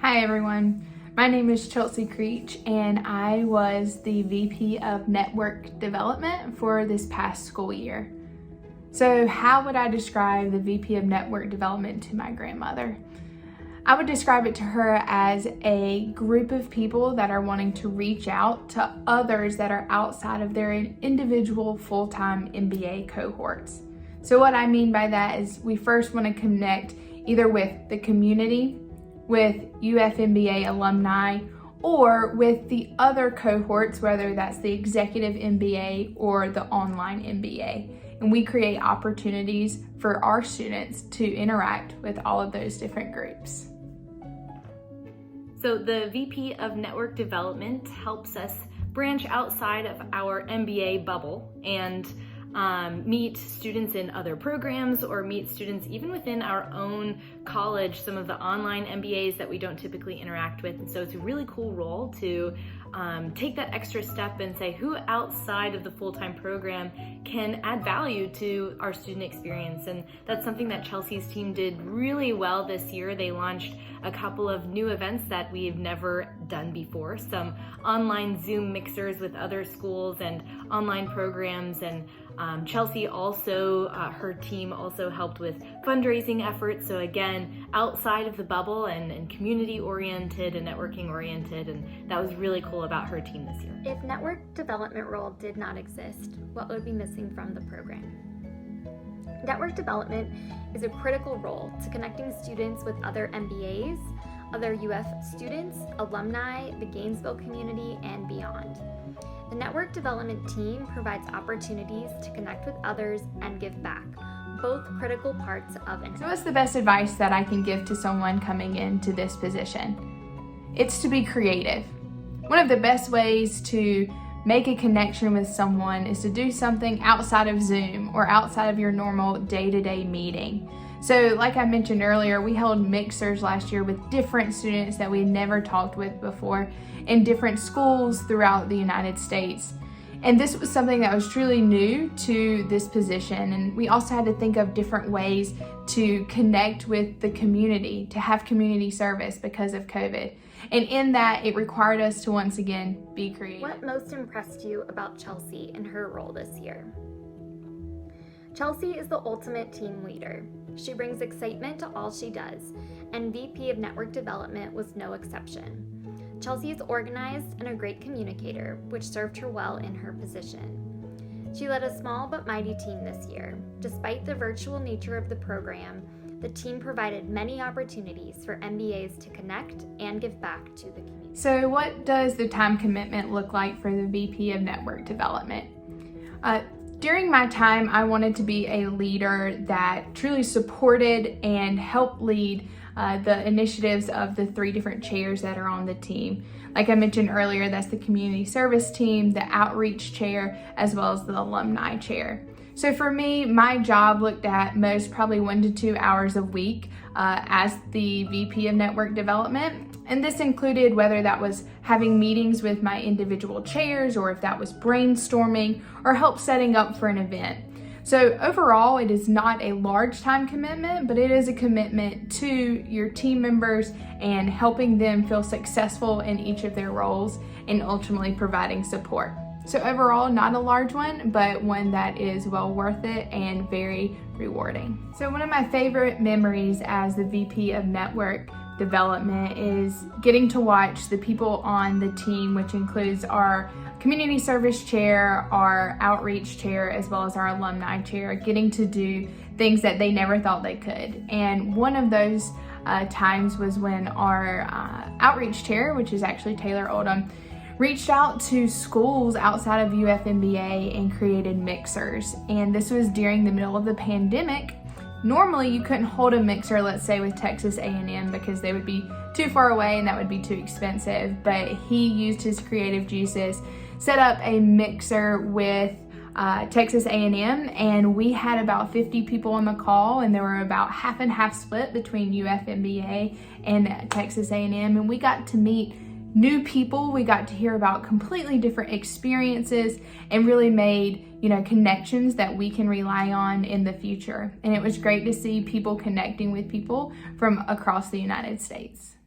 Hi everyone, my name is Chelsea Creech and I was the VP of Network Development for this past school year. So how would I describe the VP of Network Development to my grandmother? I would describe it to her as a group of people that are wanting to reach out to others that are outside of their individual full-time MBA cohorts. So what I mean by that is we first want to connect either with the community, with UFMBA alumni, or with the other cohorts, whether that's the executive MBA or the online MBA. And we create opportunities for our students to interact with all of those different groups. So the VP of Network Development helps us branch outside of our MBA bubble and meet students in other programs or meet students even within our own college, some of the online MBAs that we don't typically interact with. And so it's a really cool role to take that extra step and say who outside of the full-time program can add value to our student experience. And that's something that Chelsea's team did really well this year. They launched a couple of new events that we've never done before, some online Zoom mixers with other schools and online programs. And Chelsea also, her team also helped with fundraising efforts. So again, outside of the bubble and community oriented and networking oriented. And that was really cool about her team this year. If network development role did not exist, what would be missing from the program? Network development is a critical role to connecting students with other MBAs, other UF students, alumni, the Gainesville community, and beyond. The network development team provides opportunities to connect with others and give back, both critical parts of an. So what's the best advice that I can give to someone coming into this position? It's to be creative. One of the best ways to make a connection with someone is to do something outside of Zoom or outside of your normal day-to-day meeting. So like I mentioned earlier, we held mixers last year with different students that we never talked with before in different schools throughout the United States. And this was something that was truly new to this position. And we also had to think of different ways to connect with the community, to have community service because of COVID. And in that, it required us to once again be creative. What most impressed you about Chelsea and her role this year? Chelsea is the ultimate team leader. She brings excitement to all she does, and VP of Network Development was no exception. Chelsea is organized and a great communicator, which served her well in her position. She led a small but mighty team this year. Despite the virtual nature of the program, the team provided many opportunities for MBAs to connect and give back to the community. So what does the time commitment look like for the VP of Network Development? During my time, I wanted to be a leader that truly supported and helped lead the initiatives of the 3 different chairs that are on the team. Like I mentioned earlier, that's the community service team, the outreach chair, as well as the alumni chair. So for me, my job looked at most probably 1 to 2 hours a week as the VP of Network Development. And this included whether that was having meetings with my individual chairs or if that was brainstorming or help setting up for an event. So overall, it is not a large time commitment, but it is a commitment to your team members and helping them feel successful in each of their roles and ultimately providing support. So overall, not a large one, but one that is well worth it and very rewarding. So one of my favorite memories as the VP of Network Development is getting to watch the people on the team, which includes our community service chair, our outreach chair, as well as our alumni chair, getting to do things that they never thought they could. And one of those times was when our outreach chair, which is actually Taylor Oldham, reached out to schools outside of UFMBA and created mixers. And this was during the middle of the pandemic. Normally you couldn't hold a mixer, let's say with Texas A&M, because they would be too far away and that would be too expensive. But he used his creative juices, set up a mixer with Texas A&M, and we had about 50 people on the call, and there were about half and half split between UFMBA and Texas A&M, and we got to meet new people. We got to hear about completely different experiences and really made, connections that we can rely on in the future. And it was great to see people connecting with people from across the United States.